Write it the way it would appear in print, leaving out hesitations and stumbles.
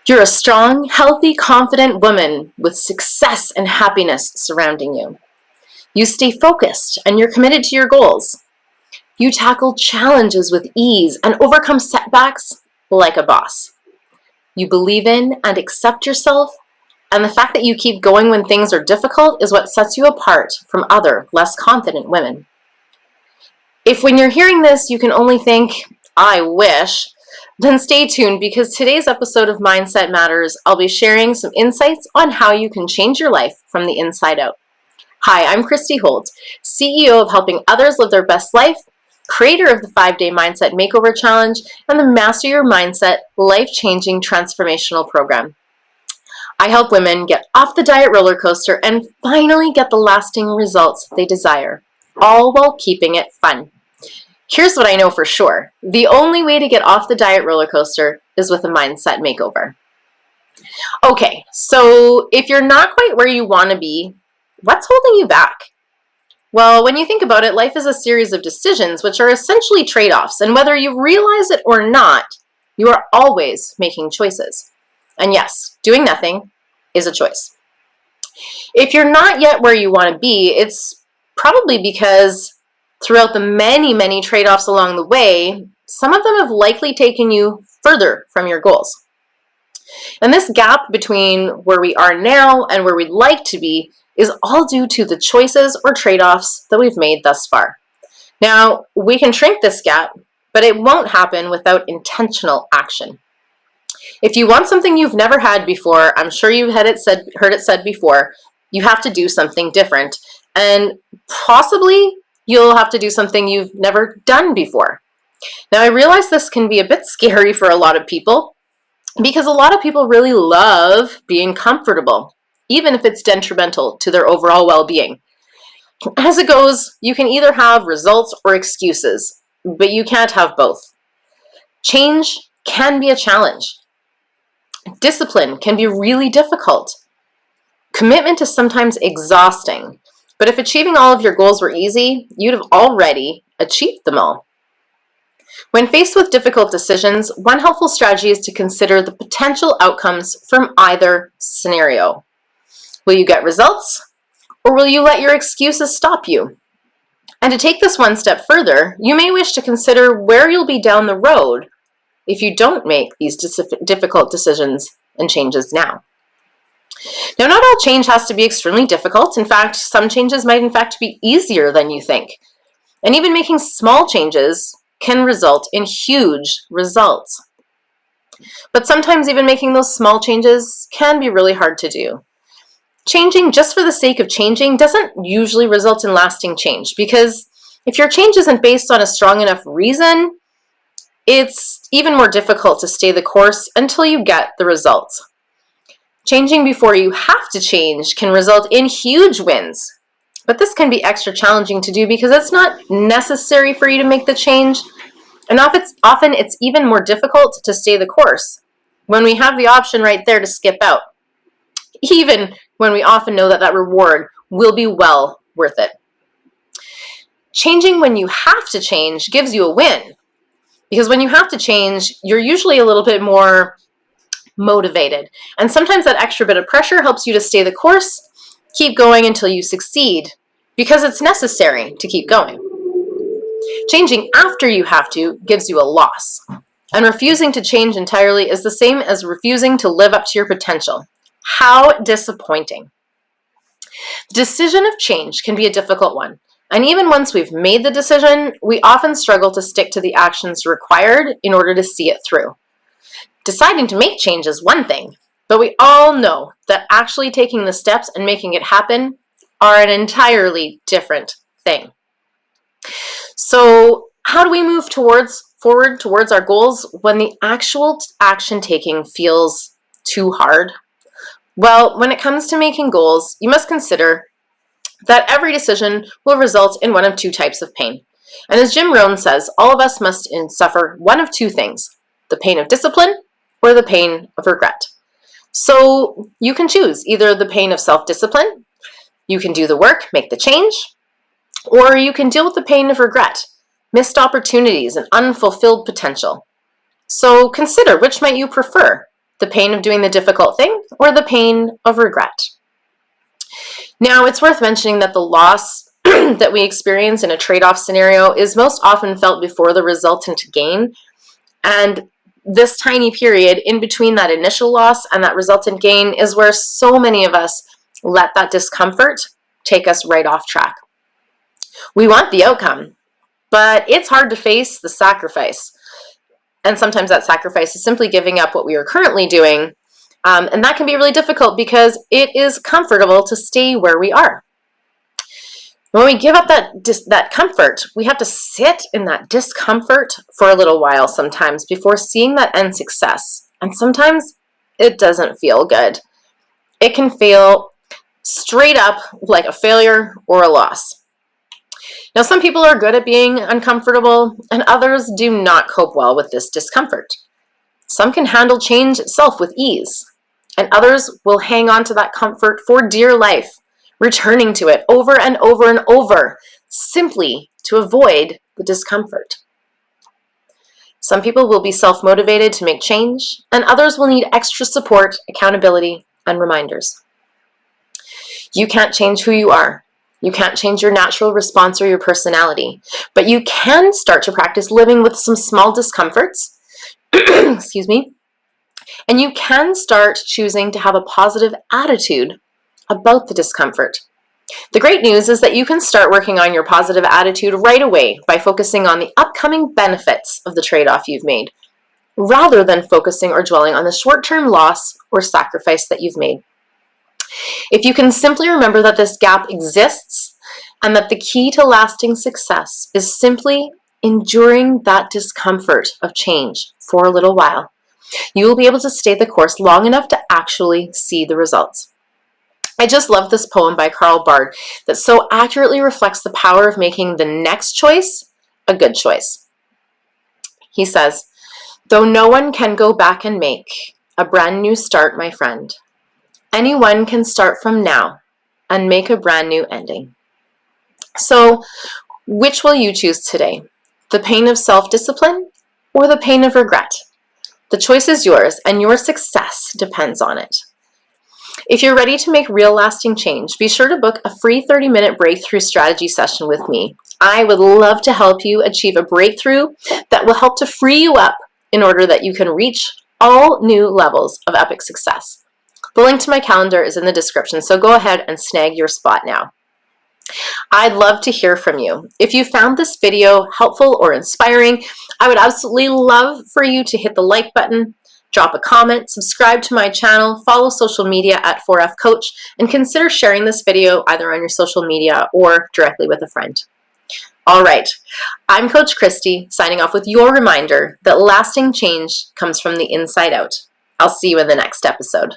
You're a strong, healthy, confident woman with success and happiness surrounding you. You stay focused and you're committed to your goals. You tackle challenges with ease and overcome setbacks like a boss. You believe in and accept yourself, and the fact that you keep going when things are difficult is what sets you apart from other, less confident women. If when you're hearing this, you can only think, I wish, then stay tuned because today's episode of Mindset Matters, I'll be sharing some insights on how you can change your life from the inside out. Hi, I'm Christy Holt, CEO of Helping Others Live Their Best Life, creator of the 5-Day Mindset Makeover Challenge, and the Master Your Mindset Life-Changing Transformational Program. I help women get off the diet roller coaster and finally get the lasting results they desire, all while keeping it fun. Here's what I know for sure. The only way to get off the diet roller coaster is with a mindset makeover. Okay, so if you're not quite where you want to be, what's holding you back? Well, when you think about it, life is a series of decisions which are essentially trade-offs, and whether you realize it or not, you are always making choices. And yes, doing nothing is a choice. If you're not yet where you want to be, it's probably because throughout the many trade-offs along the way, some of them have likely taken you further from your goals. And this gap between where we are now and where we'd like to be is all due to the choices or trade-offs that we've made thus far. Now, we can shrink this gap, but it won't happen without intentional action. If you want something you've never had before, I'm sure you've heard it said before, you have to do something different. And possibly you'll have to do something you've never done before. Now, I realize this can be a bit scary for a lot of people because a lot of people really love being comfortable, even if it's detrimental to their overall well-being. As it goes, you can either have results or excuses, but you can't have both. Change can be a challenge. Discipline can be really difficult. Commitment is sometimes exhausting, but if achieving all of your goals were easy, you'd have already achieved them all. When faced with difficult decisions, one helpful strategy is to consider the potential outcomes from either scenario. Will you get results, or will you let your excuses stop you? And to take this one step further, you may wish to consider where you'll be down the road if you don't make these difficult decisions and changes now. Now, not all change has to be extremely difficult. In fact, some changes might in fact be easier than you think. And even making small changes can result in huge results. But sometimes even making those small changes can be really hard to do. Changing just for the sake of changing doesn't usually result in lasting change, because if your change isn't based on a strong enough reason, it's even more difficult to stay the course until you get the results. Changing before you have to change can result in huge wins, but this can be extra challenging to do because it's not necessary for you to make the change, and often it's even more difficult to stay the course when we have the option right there to skip out, even when we often know that that reward will be well worth it. Changing when you have to change gives you a win, because when you have to change, you're usually a little bit more motivated. And sometimes that extra bit of pressure helps you to stay the course, keep going until you succeed, because it's necessary to keep going. Changing after you have to gives you a loss. And refusing to change entirely is the same as refusing to live up to your potential. How disappointing. The decision of change can be a difficult one. And even once we've made the decision, we often struggle to stick to the actions required in order to see it through. Deciding to make change is one thing, but we all know that actually taking the steps and making it happen are an entirely different thing. So how do we move forward towards our goals when the actual action taking feels too hard? Well, when it comes to making goals, you must consider that every decision will result in one of two types of pain. And as Jim Rohn says, all of us must suffer one of two things: the pain of discipline or the pain of regret. So you can choose either the pain of self-discipline, you can do the work, make the change, or you can deal with the pain of regret, missed opportunities, and unfulfilled potential. So consider, which might you prefer? The pain of doing the difficult thing or the pain of regret? Now, it's worth mentioning that the loss that we experience in a trade-off scenario is most often felt before the resultant gain. And this tiny period in between that initial loss and that resultant gain is where so many of us let that discomfort take us right off track. We want the outcome, but it's hard to face the sacrifice. And sometimes that sacrifice is simply giving up what we are currently doing. And that can be really difficult because it is comfortable to stay where we are. When we give up that comfort, we have to sit in that discomfort for a little while sometimes before seeing that end success. And sometimes it doesn't feel good. It can feel straight up like a failure or a loss. Now, some people are good at being uncomfortable, and others do not cope well with this discomfort. Some can handle change itself with ease, and others will hang on to that comfort for dear life, returning to it over and over and over, simply to avoid the discomfort. Some people will be self-motivated to make change, and others will need extra support, accountability, and reminders. You can't change who you are. You can't change your natural response or your personality, but you can start to practice living with some small discomforts, excuse me, and you can start choosing to have a positive attitude about the discomfort. The great news is that you can start working on your positive attitude right away by focusing on the upcoming benefits of the trade-off you've made, rather than focusing or dwelling on the short-term loss or sacrifice that you've made. If you can simply remember that this gap exists and that the key to lasting success is simply enduring that discomfort of change for a little while, you will be able to stay the course long enough to actually see the results. I just love this poem by Karl Barth that so accurately reflects the power of making the next choice a good choice. He says, "Though no one can go back and make a brand new start, my friend, anyone can start from now and make a brand new ending." So, which will you choose today? The pain of self-discipline or the pain of regret? The choice is yours, and your success depends on it. If you're ready to make real lasting change, be sure to book a free 30-minute breakthrough strategy session with me. I would love to help you achieve a breakthrough that will help to free you up in order that you can reach all new levels of epic success. The link to my calendar is in the description, so go ahead and snag your spot now. I'd love to hear from you. If you found this video helpful or inspiring, I would absolutely love for you to hit the like button, drop a comment, subscribe to my channel, follow social media at 4F Coach, and consider sharing this video either on your social media or directly with a friend. All right, I'm Coach Christy, signing off with your reminder that lasting change comes from the inside out. I'll see you in the next episode.